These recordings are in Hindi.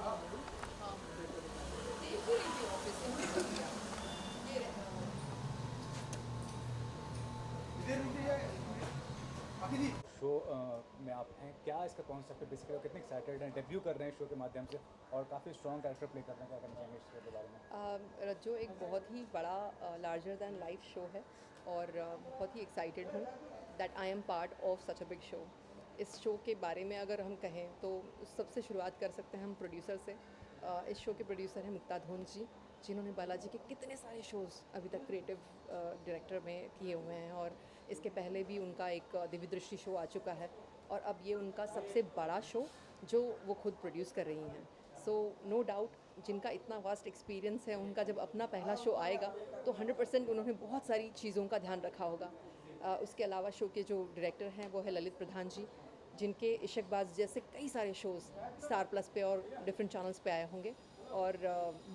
हाँ देख ही रही थी ऑफिस से हमने कर लिया ये शो में आप हैं, क्या इसका कॉन्सेप्ट है बेसिकली, कितने एक्साइटेड हैं, डेब्यू कर रहे हैं शो के माध्यम से और काफ़ी स्ट्रॉन्ग कैरेक्टर प्ले कर रहे हैं, क्या करना चाहेंगे इस शो के बारे में? रज्जो एक बहुत ही बड़ा लार्जर दैन लाइफ शो है और बहुत ही एक्साइटेड हूँ that I am part of such a big show. इस शो के बारे में अगर हम कहें तो सबसे शुरुआत कर सकते हैं हम प्रोड्यूसर से। इस शो के प्रोड्यूसर हैं मुक्ता धोन जी, जिन्होंने बालाजी के कितने सारे शोज़ अभी तक क्रिएटिव डायरेक्टर में किए हुए हैं और इसके पहले भी उनका एक दिव्य दृष्टि शो आ चुका है और अब ये उनका सबसे बड़ा शो जो वो खुद प्रोड्यूस कर रही हैं। सो नो डाउट जिनका इतना वास्ट एक्सपीरियंस है उनका जब अपना पहला शो आएगा तो 100% उन्होंने बहुत सारी चीज़ों का ध्यान रखा होगा। उसके अलावा शो के जो डायरेक्टर हैं वो है ललित प्रधान जी, जिनके इशकबाज जैसे कई सारे शोज़ स्टार प्लस पे और डिफरेंट चैनल्स पे आए होंगे और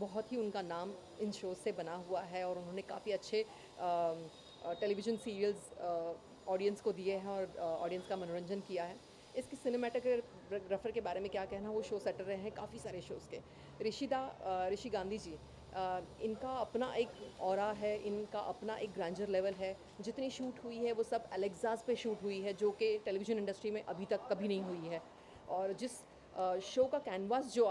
बहुत ही उनका नाम इन शोज़ से बना हुआ है और उन्होंने काफ़ी अच्छे टेलीविज़न सीरियल्स ऑडियंस को दिए हैं और ऑडियंस का मनोरंजन किया है। इसके सिनेमाटोग्राफर के बारे में क्या कहना, वो शो सेटर रहे हैं काफ़ी सारे शोज़ के। ऋषि गांधी जी, इनका अपना एक ऑरा है, इनका अपना एक ग्रैंडर लेवल है। जितनी शूट हुई है वो सब एलेक्सास पे शूट हुई है, जो कि टेलीविज़न इंडस्ट्री में अभी तक कभी नहीं हुई है। और जिस शो का कैनवास जो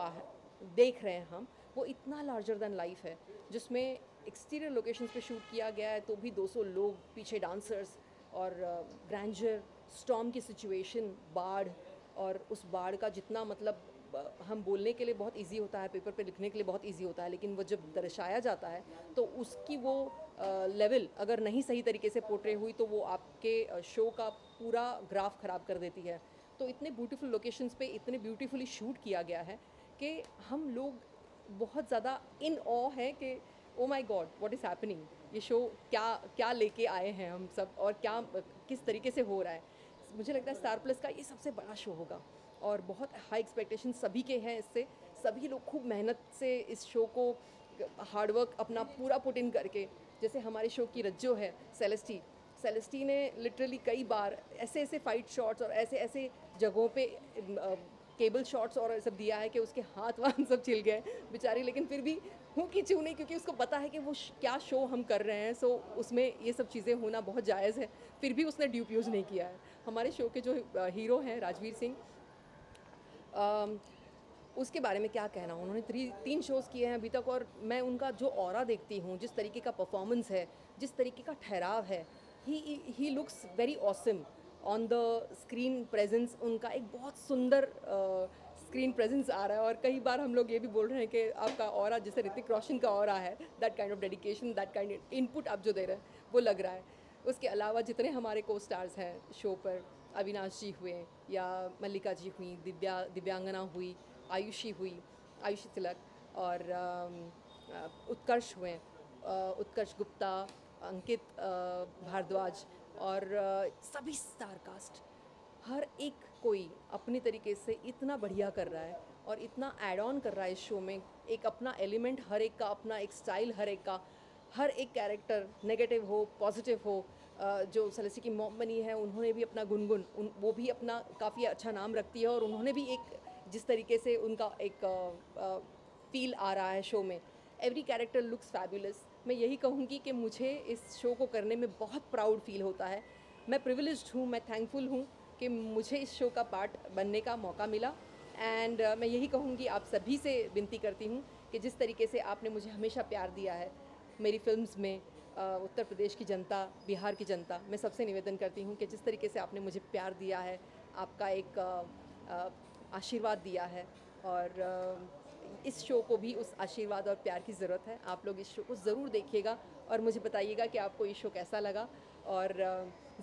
देख रहे हैं हम, वो इतना लार्जर दैन लाइफ है, जिसमें एक्सटीरियर लोकेशंस पे शूट किया गया है तो भी 200 लोग पीछे डांसर्स और ग्रैंडर, स्टॉर्म की सिचुएशन, बाढ़, और उस बाढ़ का जितना मतलब हम बोलने के लिए बहुत इजी होता है, पेपर पे लिखने के लिए बहुत इजी होता है, लेकिन वो जब दर्शाया जाता है तो उसकी वो लेवल अगर नहीं सही तरीके से पोर्ट्रे हुई तो वो आपके शो का पूरा ग्राफ ख़राब कर देती है। तो इतने ब्यूटीफुल लोकेशंस पे इतने ब्यूटीफुली शूट किया गया है कि हम लोग बहुत ज़्यादा इन ऑ हैं कि oh my God what is happening, ये शो क्या क्या लेके आए हैं हम सब और क्या किस तरीके से हो रहा है। मुझे लगता है स्टार प्लस का ये सबसे बड़ा शो होगा और बहुत हाई एक्सपेक्टेशन सभी के हैं इससे। सभी लोग खूब मेहनत से इस शो को हार्डवर्क अपना पूरा पुट इन करके, जैसे हमारे शो की रज्जो है सेलेस्टी, सेलेस्टी ने लिटरली कई बार ऐसे ऐसे फाइट शॉट्स और ऐसे ऐसे जगहों पे केबल शॉट्स और सब दिया है कि उसके हाथ वाथ सब छिल गए बेचारी, लेकिन फिर भी हूँ कि चूँ नहीं, क्योंकि उसको पता है कि वो क्या शो हम कर रहे हैं। सो उसमें ये सब चीज़ें होना बहुत जायज़ है, फिर भी उसने ड्यूप यूज़ नहीं किया है। हमारे शो के जो हीरो हैं राजवीर सिंह, अम, उसके बारे में क्या कहना, उन्होंने 3 शोज़ किए हैं अभी तक और मैं उनका जो ऑरा देखती हूँ, जिस तरीके का परफॉर्मेंस है, जिस तरीके का ठहराव है, he looks very awesome on the screen presence. उनका एक बहुत सुंदर स्क्रीन प्रेजेंस आ रहा है और कई बार हम लोग ये भी बोल रहे हैं कि आपका ऑरा जैसे ऋतिक रोशन का ऑरा है, that kind of dedication, that kind input आप जो दे रहे हैं वो लग रहा है। उसके अलावा जितने हमारे को स्टार्स हैं शो पर, अविनाश जी हुए या मल्लिका जी हुई, दिव्यांगना हुई, आयुषी हुई, आयुषी तिलक, और उत्कर्ष हुए, उत्कर्ष गुप्ता, अंकित भारद्वाज, और सभी स्टार कास्ट, हर एक कोई अपनी तरीके से इतना बढ़िया कर रहा है और इतना ऐड ऑन कर रहा है इस शो में। एक अपना एलिमेंट हर एक का, अपना एक स्टाइल हर एक का, हर एक कैरेक्टर नेगेटिव हो पॉजिटिव हो। जो सेलेस्टी की मॉम बनी है उन्होंने भी अपना गुनगुन वो भी अपना काफ़ी अच्छा नाम रखती है और उन्होंने भी एक जिस तरीके से उनका एक फील आ रहा है शो में, एवरी कैरेक्टर लुक्स फैबुलस। मैं यही कहूँगी कि मुझे इस शो को करने में बहुत प्राउड फील होता है। मैं प्रिविलेज्ड हूँ, मैं थैंकफुल हूँ कि मुझे इस शो का पार्ट बनने का मौका मिला। एंड मैं यही कहूँगी, आप सभी से विनती करती हूँ कि जिस तरीके से आपने मुझे हमेशा प्यार दिया है मेरी फिल्म्स में, उत्तर प्रदेश की जनता, बिहार की जनता, मैं सबसे निवेदन करती हूँ कि जिस तरीके से आपने मुझे प्यार दिया है, आपका एक आशीर्वाद दिया है, और इस शो को भी उस आशीर्वाद और प्यार की ज़रूरत है। आप लोग इस शो को ज़रूर देखिएगा और मुझे बताइएगा कि आपको ये शो कैसा लगा, और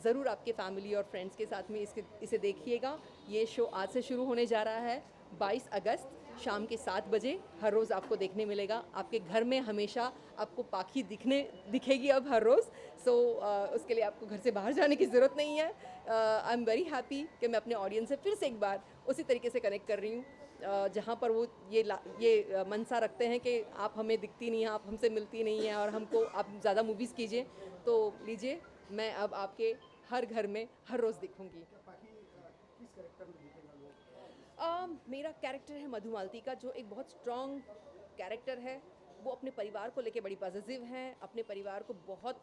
ज़रूर आपके फैमिली और फ्रेंड्स के साथ में इसे देखिएगा। ये शो आज से शुरू होने जा रहा है 22 अगस्त शाम के 7 बजे, हर रोज़ आपको देखने मिलेगा। आपके घर में हमेशा आपको पाखी दिखेगी अब हर रोज़। सो उसके लिए आपको घर से बाहर जाने की ज़रूरत नहीं है। आई एम वेरी हैप्पी कि मैं अपने ऑडियंस से फिर से एक बार उसी तरीके से कनेक्ट कर रही हूँ, जहाँ पर वो ये मनसा रखते हैं कि आप हमें दिखती नहीं हैं, आप हमसे मिलती नहीं हैं और हमको आप ज़्यादा मूवीज़ कीजिए। तो लीजिए, मैं अब आपके हर घर में हर रोज़ दिखूँगी। किस कैरेक्टर में दिखेगा लोग? मेरा कैरेक्टर है मधुमालती का, जो एक बहुत स्ट्रॉन्ग कैरेक्टर है। वो अपने परिवार को लेके बड़ी पॉजिटिव हैं, अपने परिवार को बहुत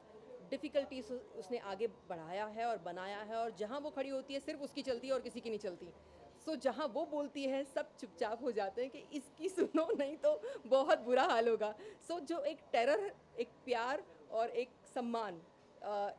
डिफ़िकल्टी से उसने आगे बढ़ाया है और बनाया है, और जहाँ वो खड़ी होती है सिर्फ उसकी चलती है और किसी की नहीं चलती। सो जहाँ वो बोलती है सब चुपचाप हो जाते हैं कि इसकी सुनो नहीं तो बहुत बुरा हाल होगा। सो जो एक टेरर, एक प्यार और एक सम्मान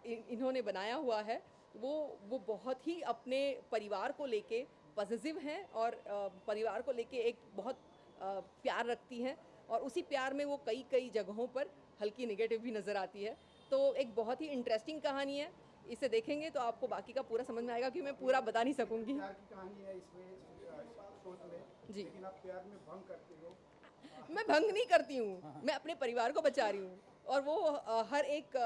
इन्होंने बनाया हुआ है, वो बहुत ही अपने परिवार को लेके पॉजिटिव हैं, और परिवार को लेके एक बहुत प्यार रखती हैं, और उसी प्यार में वो कई कई जगहों पर हल्की नेगेटिव भी नज़र आती है। तो एक बहुत ही इंटरेस्टिंग कहानी है। इसे देखेंगे तो आपको बाकी का पूरा समझ में आएगा, कि मैं पूरा बता नहीं सकूंगी। प्यार की कहानी है इसमें शोज में, जी। लेकिन आप प्यार में भंग करते हो। मैं भंग नहीं करती हूँ, मैं अपने परिवार को बचा रही हूँ, और वो हर एक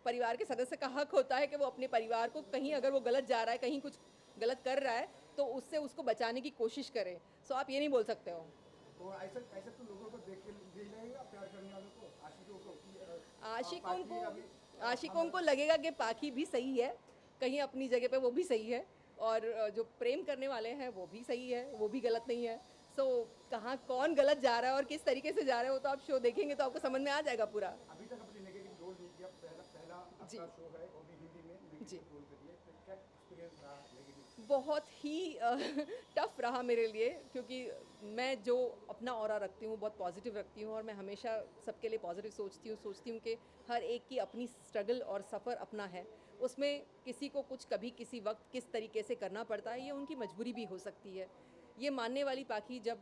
परिवार के सदस्य का हक होता है कि वो अपने परिवार को, कहीं अगर वो गलत जा रहा है, कहीं कुछ गलत कर रहा है, तो उससे उसको बचाने की कोशिश करें। सो आप ये नहीं बोल सकते हो। तो ऐसा ऐसा तो लोगों को देख के देख जाएगा, प्यार करने वालों को, आशिकों को कि आशिकों पार्टी को अभी आशिकों को लगेगा कि पाखी भी सही है, कहीं अपनी जगह पे वो भी सही है, और जो प्रेम करने वाले हैं वो भी सही है, वो भी गलत नहीं है। सो कहाँ कौन गलत जा रहा है और किस तरीके से जा रहा है, वो तो आप शो देखेंगे तो आपको समझ में आ जाएगा पूरा। अभी तक अपनी नेगेटिव रोल नहीं किया, पहला पहला जी। आपका शो है वो भी हिंदी में जी। नेगेटिव रोल करिए, तो क्या एक्सपीरियंस रहा नेगेटिव? बहुत ही टफ रहा मेरे लिए, क्योंकि मैं जो अपना ऑरा रखती हूँ बहुत पॉजिटिव रखती हूँ, और मैं हमेशा सबके लिए पॉजिटिव सोचती हूँ कि हर एक की अपनी स्ट्रगल और सफ़र अपना है। उसमें किसी को कुछ कभी किसी वक्त किस तरीके से करना पड़ता है, ये उनकी मजबूरी भी हो सकती है। ये मानने वाली पाखी जब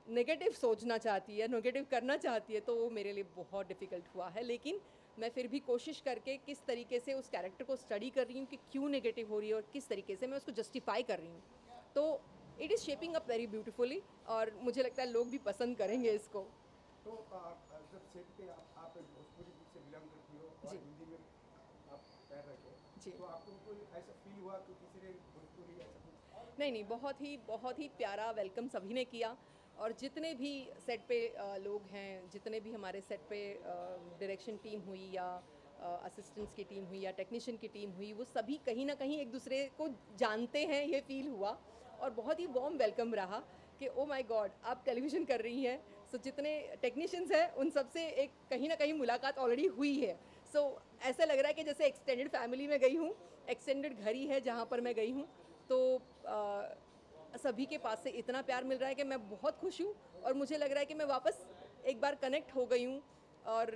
नेगेटिव सोचना चाहती है, नेगेटिव करना चाहती है, तो वो मेरे लिए बहुत डिफ़िकल्ट हुआ है। लेकिन मैं फिर भी कोशिश करके किस तरीके से उस कैरेक्टर को स्टडी कर रही हूँ कि क्यों नेगेटिव हो रही है, और किस तरीके से मैं उसको जस्टिफाई कर रही हूँ। तो it is shaping up very beautifully, और मुझे लगता है लोग भी पसंद करेंगे इसको। तो जब सेट पे आप एक भोजपुरी से बिलोंग करती हो और जी। हिंदी में आप पैर रखे, जी। तो आपको कोई ऐसा फील हुआ कि किसी ने भोजपुरी ऐसा कुछ? नहीं नहीं, बहुत ही प्यारा वेलकम सभी ने किया, और जितने भी सेट पे लोग हैं, जितने भी हमारे सेट पे डायरेक्शन टीम हुई, या असिस्टेंट्स की टीम हुई, या टेक्नीशियन की टीम हुई, वो सभी कहीं ना कहीं एक दूसरे को जानते हैं, ये फील हुआ, और बहुत ही वार्म वेलकम रहा कि ओ माय गॉड आप टेलीविज़न कर रही हैं। सो जितने टेक्नीशियंस हैं उन सब से एक कहीं ना कहीं मुलाकात ऑलरेडी हुई है। सो ऐसा लग रहा है कि जैसे एक्सटेंडेड फैमिली में गई हूँ, एक्सटेंडेड घर ही है जहाँ पर मैं गई हूँ। तो सभी के पास से इतना प्यार मिल रहा है कि मैं बहुत खुश हूँ, और मुझे लग रहा है कि मैं वापस एक बार कनेक्ट हो गई हूँ, और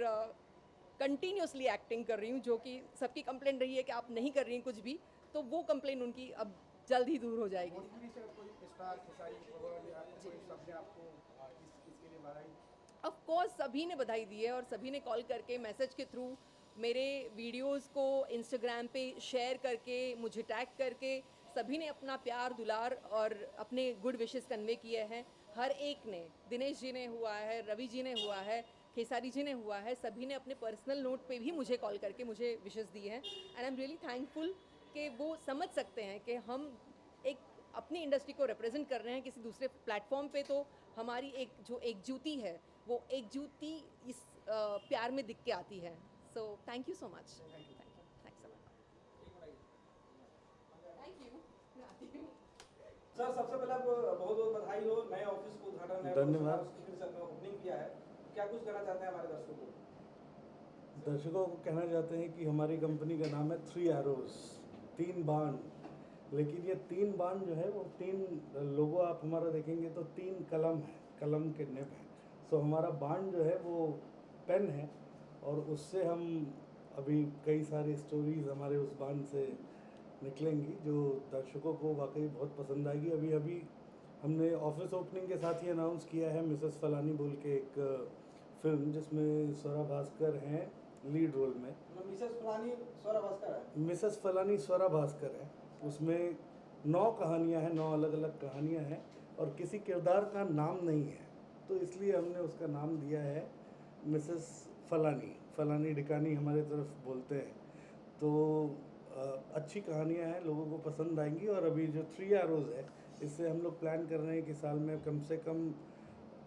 कंटिन्यूसली एक्टिंग कर रही हूँ, जो कि सबकी कंप्लेंट रही है कि आप नहीं कर रही हैं कुछ भी, तो वो कंप्लेंट उनकी अब जल्द ही दूर हो जाएगी। भोजपुरी से कोई स्टार खेसारी पवन या जी। कोई सबने आपको इसके लिए बधाई? ऑफ कोर्स सभी ने बधाई दी है, और सभी ने कॉल करके, मैसेज के थ्रू, मेरे वीडियोस को इंस्टाग्राम पे शेयर करके, मुझे टैग करके, सभी ने अपना प्यार दुलार और अपने गुड विशेस कन्वे किए हैं। हर एक ने, दिनेश जी ने हुआ है, रवि जी ने हुआ है, खेसारी जी ने हुआ है, सभी ने अपने पर्सनल नोट पे भी मुझे कॉल करके मुझे विशेस दी हैं, and I am really thankful कि वो समझ सकते हैं कि हम एक अपनी इंडस्ट्री को रिप्रेजेंट कर रहे हैं किसी दूसरे प्लेटफॉर्म पे, तो हमारी एक जो एकजुटी है, वो एकजुटी इस प्यार में दिख के आती है। So thank you so much. Thanks so much. Thank you. Sir सबसे पहले आपको बहुत बहुत बधाई हो, नए ऑफिस को उद्घाटन है, धन्यवाद। उसकी फिर से ओपनिंग किया है, क्या कुछ कहना चाहते हैं हमारे दर्शकों को? दर्शकों को कहना चाहते हैं कि हमारी कंपनी का नाम है थ्री एरोज, 3 बाण। लेकिन ये 3 बाण जो है वो 3 लोगो आप हमारा देखेंगे तो 3 कलम है, कलम के निब है। सो हमारा बाण जो है वो पेन है, और उससे हम अभी कई सारी स्टोरीज हमारे उस बाण से निकलेंगी जो दर्शकों को वाकई बहुत पसंद आएगी। अभी अभी हमने ऑफिस ओपनिंग के साथ ही अनाउंस किया है मिसेस फलानी बोल के एक फिल्म, जिसमें स्वरा भास्कर हैं लीड रोल में। मिसेस फलानी स्वरा भास्कर है। मिसेस फलानी स्वरा भास्कर है। उसमें 9 कहानियां हैं, 9 अलग अलग कहानियां हैं, और किसी किरदार का नाम नहीं है, तो इसलिए हमने उसका नाम दिया है मिसेस फलानी। फलानी डिकानी हमारे तरफ बोलते हैं। तो अच्छी कहानियां हैं, लोगों को पसंद आएंगी। और अभी जो 3 एरोज है, इससे हम लोग प्लान कर रहे हैं कि साल में कम से कम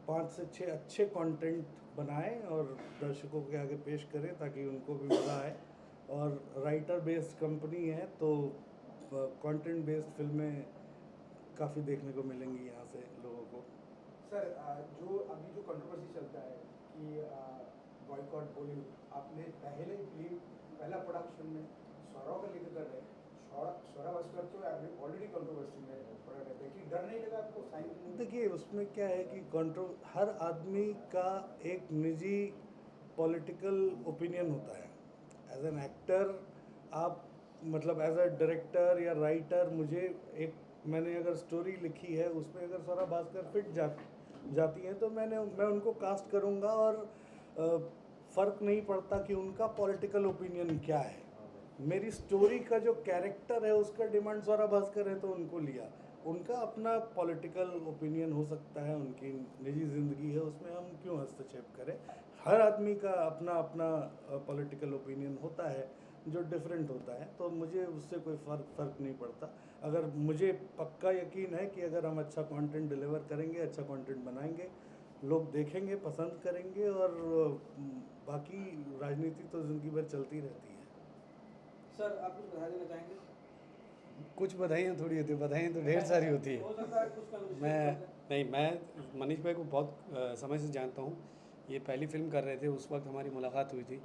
5 से 6 अच्छे कंटेंट बनाएं और दर्शकों के आगे पेश करें, ताकि उनको भी मज़ा आए। और राइटर बेस्ड कंपनी है, तो कंटेंट बेस्ड फिल्में काफ़ी देखने को मिलेंगी यहाँ से लोगों को। सर जो अभी जो कंट्रोवर्सी चलता है कि बॉयकॉट बॉलीवुड, आपने पहले फिल्म पहला प्रोडक्शन में सौरव का लेकर कर रहे हैं, सौरव भास्कर तो ऑलरेडी कंट्रोवर्सी में पड़ रहे थे, कि डर नहीं लगा आपको साइन? देखिए उसमें क्या है कि हर आदमी का एक निजी पॉलिटिकल ओपिनियन होता है। एज एन एक्टर आप मतलब एज अ डायरेक्टर या राइटर, मैंने अगर स्टोरी लिखी है उसमें अगर सौरभ भास्कर फिट जाती हैं तो मैं उनको कास्ट करूँगा, और फ़र्क नहीं पड़ता कि उनका पॉलिटिकल ओपिनियन क्या है। मेरी स्टोरी का जो कैरेक्टर है उसका डिमांड सौरभ भास्कर है तो उनको लिया। उनका अपना पॉलिटिकल ओपिनियन हो सकता है, उनकी निजी ज़िंदगी है, उसमें हम क्यों हस्तक्षेप करें। हर आदमी का अपना अपना पॉलिटिकल ओपिनियन होता है जो डिफरेंट होता है, तो मुझे उससे कोई फ़र्क नहीं पड़ता। अगर मुझे पक्का यकीन है कि अगर हम अच्छा कंटेंट डिलीवर करेंगे, अच्छा कंटेंट बनाएंगे, लोग देखेंगे, पसंद करेंगे, और बाकी राजनीति तो ज़िंदगी भर चलती रहती है। सर आप कुछ बता देना चाहेंगे? कुछ बधाइयाँ थोड़ी होती है, बधाइयाँ तो ढेर सारी होती हो है। सकता है कुछ कंफ्यूजन मैं मनीष भाई को बहुत समय से जानता हूँ। ये पहली फिल्म कर रहे थे, उस वक्त हमारी मुलाकात हुई थी,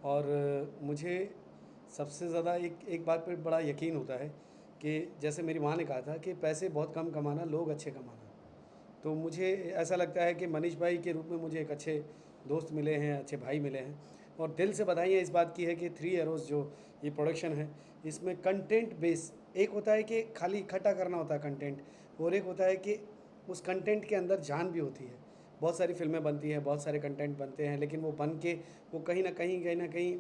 और मुझे सबसे ज़्यादा एक बात पर बड़ा यकीन होता है कि जैसे मेरी माँ ने कहा था कि पैसे बहुत कम कमाना, लोग अच्छे कमाना। तो मुझे ऐसा लगता है कि मनीष भाई के रूप में मुझे एक अच्छे दोस्त मिले हैं, अच्छे भाई मिले हैं, और दिल से बधाइयाँ इस बात की है कि 3 एरोज़ जो ये प्रोडक्शन है, इसमें कंटेंट बेस, एक होता है कि खाली इकट्ठा करना होता है कंटेंट, और एक होता है कि उस कंटेंट के अंदर जान भी होती है। बहुत सारी फिल्में बनती हैं, बहुत सारे कंटेंट बनते हैं, लेकिन वो बन के वो कहीं ना कहीं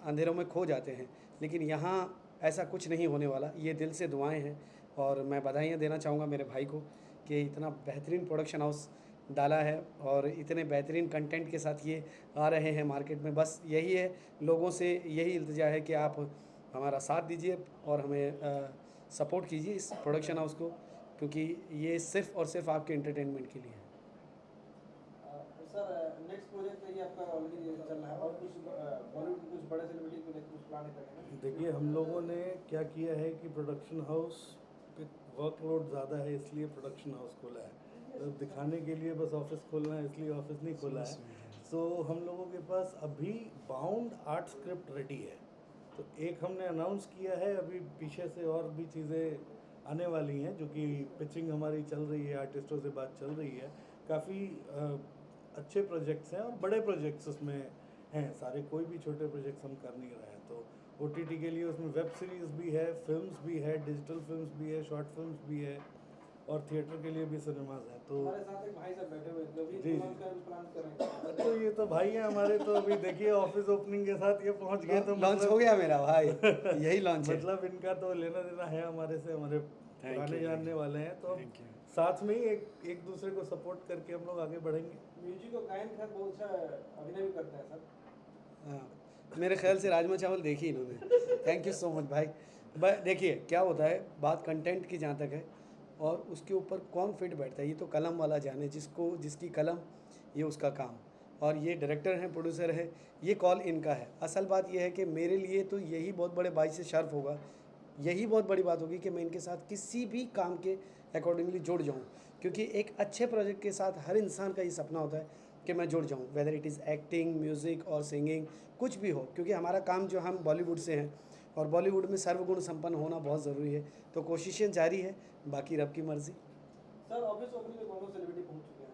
अंधेरों में खो जाते हैं। लेकिन यहाँ ऐसा कुछ नहीं होने वाला, ये दिल से दुआएं हैं, और मैं बधाइयाँ देना चाहूँगा मेरे भाई को कि इतना बेहतरीन प्रोडक्शन हाउस डाला है और इतने बेहतरीन कंटेंट के साथ ये आ रहे हैं मार्केट में। बस यही है, लोगों से यही इल्तिजा है कि आप हमारा साथ दीजिए और हमें सपोर्ट कीजिए इस प्रोडक्शन हाउस को, क्योंकि ये सिर्फ़ और सिर्फ आपके एंटरटेनमेंट के लिए है। सर नेक्स्ट प्रोजेक्ट ये आपका ऑलरेडी चल रहा है, और कुछ बॉलीवुड के कुछ बड़े सेलिब्रिटी को लेकर कुछ प्लान करेंगे? देखिए हम लोगों ने क्या किया है कि प्रोडक्शन हाउस पे वर्कलोड ज़्यादा है, इसलिए प्रोडक्शन हाउस खोला है। तो दिखाने के लिए बस ऑफिस खोलना है, इसलिए ऑफिस नहीं खोला है। सो हम लोगों के पास अभी बाउंड 8 स्क्रिप्ट रेडी है। तो एक हमने अनाउंस किया है, अभी पीछे से और भी चीज़ें आने वाली हैं, जो कि पिचिंग हमारी चल रही है, आर्टिस्टों से बात चल रही है। काफ़ी अच्छे प्रोजेक्ट्स हैं और बड़े प्रोजेक्ट्स उसमें हैं सारे, कोई भी छोटे प्रोजेक्ट्स हम कर नहीं रहे हैं। तो OTT के लिए उसमें वेब सीरीज़ भी है, फिल्म्स भी है, डिजिटल फिल्म्स भी है, शॉर्ट फिल्म्स भी है, और थिएटर के लिए भी सिनेमाज हैं। तो हमारे साथ एक भाई साहब बैठे हुए थे, अभी जी, लॉन्च का प्लान कर रहे हैं। तो ये तो भाई हैं हमारे, तो अभी देखिए ऑफिस ओपनिंग के साथ ये पहुंच गए, तो लॉन्च हो गया मेरा भाई, यही लॉन्च है। मतलब इनका तो लेना देना है हमारे से, हमारे पुराने जानने वाले हैं, तो Thank you. साथ में ही एक दूसरे को सपोर्ट करके हम लोग आगे बढ़ेंगे। म्यूजिक और गायन के साथ बहुत अच्छा अभिनय भी करते हैं सर। हाँ, मेरे ख्याल से राजमा चावल देखी इन्होंने। थैंक यू सो मच भाई। देखिए क्या होता है, बात कंटेंट की जहाँ तक है और उसके ऊपर कौन फिट बैठता है, ये तो कलम वाला जाने, जिसकी कलम ये उसका काम, और ये डायरेक्टर हैं, प्रोड्यूसर है, ये कॉल इनका है। असल बात ये है कि मेरे लिए तो यही बहुत बड़े भाई से शर्फ होगा, यही बहुत बड़ी बात होगी कि मैं इनके साथ किसी भी काम के अकॉर्डिंगली जुड़ जाऊँ, क्योंकि एक अच्छे प्रोजेक्ट के साथ हर इंसान का ये सपना होता है कि मैं जुड़ जाऊँ, whether it is acting, music और सिंगिंग, कुछ भी हो, क्योंकि हमारा काम जो, हम बॉलीवुड से हैं और बॉलीवुड में सर्वगुण संपन्न होना बहुत ज़रूरी है। तो कोशिशें जारी है, बाकी रब की मर्ज़ी। सर ऑफिस ओपनिंग में कौन कौन सेलिब्रिटी पहुंच चुके हैं?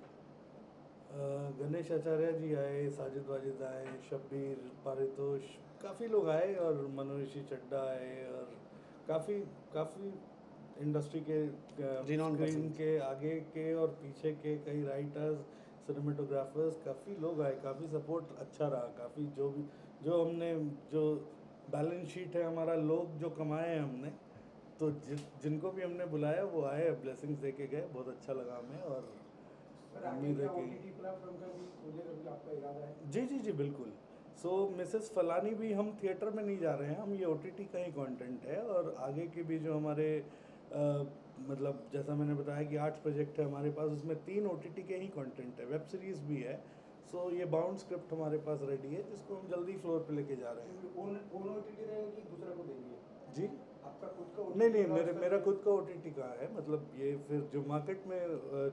गणेश आचार्य जी आए, साजिद वाजिद आए, शब्बीर, पारितोष, काफ़ी लोग आए, और मनोऋषि चड्डा आए, और काफ़ी इंडस्ट्री के Renowned स्क्रीन persons. के आगे के और पीछे के कई राइटर्स, सिनेमेटोग्राफर्स, काफ़ी लोग आए, काफ़ी सपोर्ट अच्छा रहा। काफ़ी जो हमने जो बैलेंस शीट है हमारा, लोग जो कमाए हैं हमने, तो जिनको भी हमने बुलाया वो आए, ब्लेसिंग्स दे के गए, बहुत अच्छा लगा हमें। और सर आगे उम्मीद है क्या कि OTT प्लेटफॉर्म का भी खोलने का भी आपका इरादा है? जी बिल्कुल। सो मिसेस फलानी भी, हम थिएटर में नहीं जा रहे हैं, हम ये OTT का ही कंटेंट है, और आगे के भी जो हमारे मतलब जैसा मैंने बताया कि 8 प्रोजेक्ट है हमारे पास, उसमें 3 OTT के ही कंटेंट है, वेब सीरीज़ भी है। सो ये बाउंड स्क्रिप्ट हमारे पास रेडी है, जिसको हम जल्दी फ्लोर पे लेके जा रहे हैं। ओन OTT रहेगा कि दूसरा को देंगे? जी आपका खुद का नहीं मेरा खुद का OTT का है, मतलब ये फिर जो मार्केट में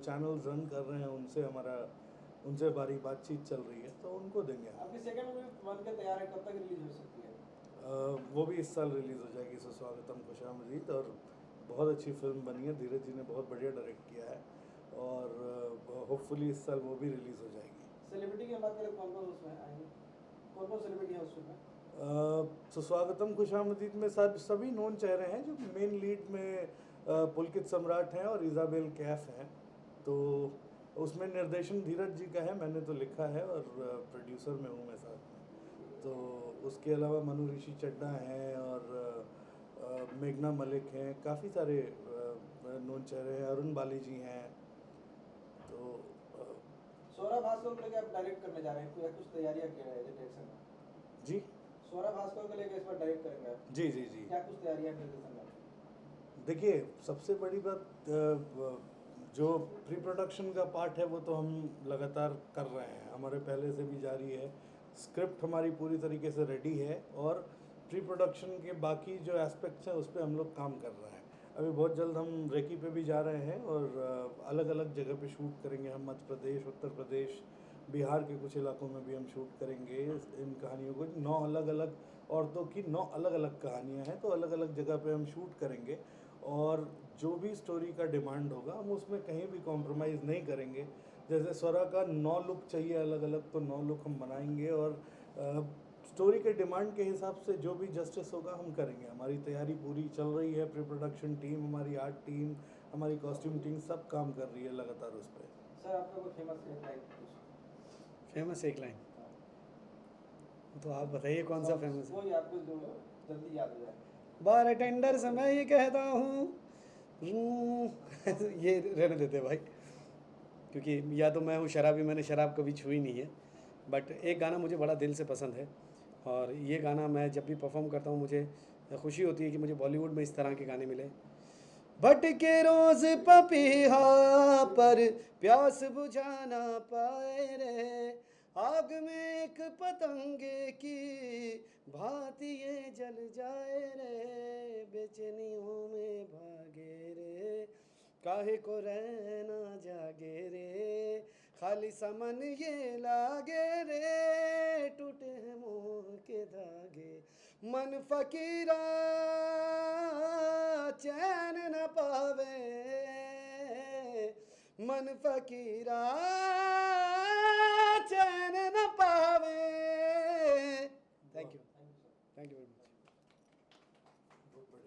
चैनल्स रन कर रहे हैं उनसे हमारी बातचीत चल रही है, तो उनको देंगे। आपकी सेकंड मूवी बन के तैयार है, कब तक रिलीज हो सकती है? वो भी इस साल रिलीज़ हो जाएगी, सुस्वागतम खुशामदीद, और बहुत अच्छी फिल्म बनी है, धीरज जी ने बहुत बढ़िया डायरेक्ट किया है, और होपफुली इस साल वो भी रिलीज़ हो जाएगी। सेलिब्रिटी की बात करें, कौन कौन उसमें आएंगे, कौन कौन सेलिब्रिटी है उस फिल्म में? सुस्वागतम खुशामदीद में सभी नोन चेहरे हैं। जो मेन लीड में पुलकित सम्राट हैं और इज़ाबेल कैफ हैं, तो उसमें निर्देशन धीरज जी का है, मैंने तो लिखा है और प्रोड्यूसर में हूँ मैं साथ में। तो उसके अलावा मनु ऋषि चड्ढा हैं और मेघना मलिक हैं, काफ़ी सारे नोन चेहरे हैं, अरुण बाली जी हैं। तो सौरभ भास्कर को लेकर आप डायरेक्ट करने जा रहे हैं, कुछ तैयारियां कर रहे हैं डायरेक्शन में? जी सौरभ भास्कर को लेकर इस बार डायरेक्ट करेंगे आप? जी जी जी क्या कुछ तैयारियां निर्देशन में? देखिए, सबसे बड़ी बात जो प्री प्रोडक्शन का पार्ट है वो तो हम लगातार कर रहे हैं, हमारे पहले से भी जारी है। स्क्रिप्ट हमारी पूरी तरीके से रेडी है और प्री प्रोडक्शन के बाकी जो एस्पेक्ट्स हैं उस पर हम लोग काम कर रहे हैं। अभी बहुत जल्द हम रेकी पे भी जा रहे हैं और अलग अलग जगह पे शूट करेंगे। हम मध्य प्रदेश, उत्तर प्रदेश, बिहार के कुछ इलाकों में भी हम शूट करेंगे इन कहानियों को। 9 अलग अलग औरतों की 9 अलग अलग कहानियाँ हैं, तो अलग अलग जगह पे हम शूट करेंगे और जो भी स्टोरी का डिमांड होगा हम उसमें कहीं भी कॉम्प्रोमाइज़ नहीं करेंगे। जैसे स्वरा का 9 लुक चाहिए अलग अलग, तो 9 लुक हम बनाएंगे और स्टोरी के डिमांड के हिसाब से जो भी जस्टिस होगा हम करेंगे। हमारी तैयारी पूरी चल रही है, प्री प्रोडक्शन टीम, हमारी आर्ट टीम, हमारी कॉस्ट्यूम टीम सब काम कर रही है लगातार उस पर। सर आपका कोई फेमस लाइन? फेमस एक लाइन तो आप बताइए कौन सा फेमस है? कोई आपको जो जल्दी याद हो जाए। बार टेंडर से मैं ये कहता हूँ ये रहने देते भाई, क्योंकि या तो मैं हूँ शराबी, मैंने शराब कभी छुई नहीं है। बट एक गाना मुझे बड़ा दिल से पसंद है और ये गाना मैं जब भी परफॉर्म करता हूँ मुझे खुशी होती है कि मुझे बॉलीवुड में इस तरह के गाने मिले। भटके रोज पपीहा पर प्यास बुझा ना पाए रे, आग में एक पतंगे की भांति ये जल जाए रे, बेचैनियों में भागे रे, काहे को रहना जागे रे, खाली समन ये लागे रे, टूटे हैं मोह के धागे, मन फकीरा चैन न पावे, मन फकीरा चैन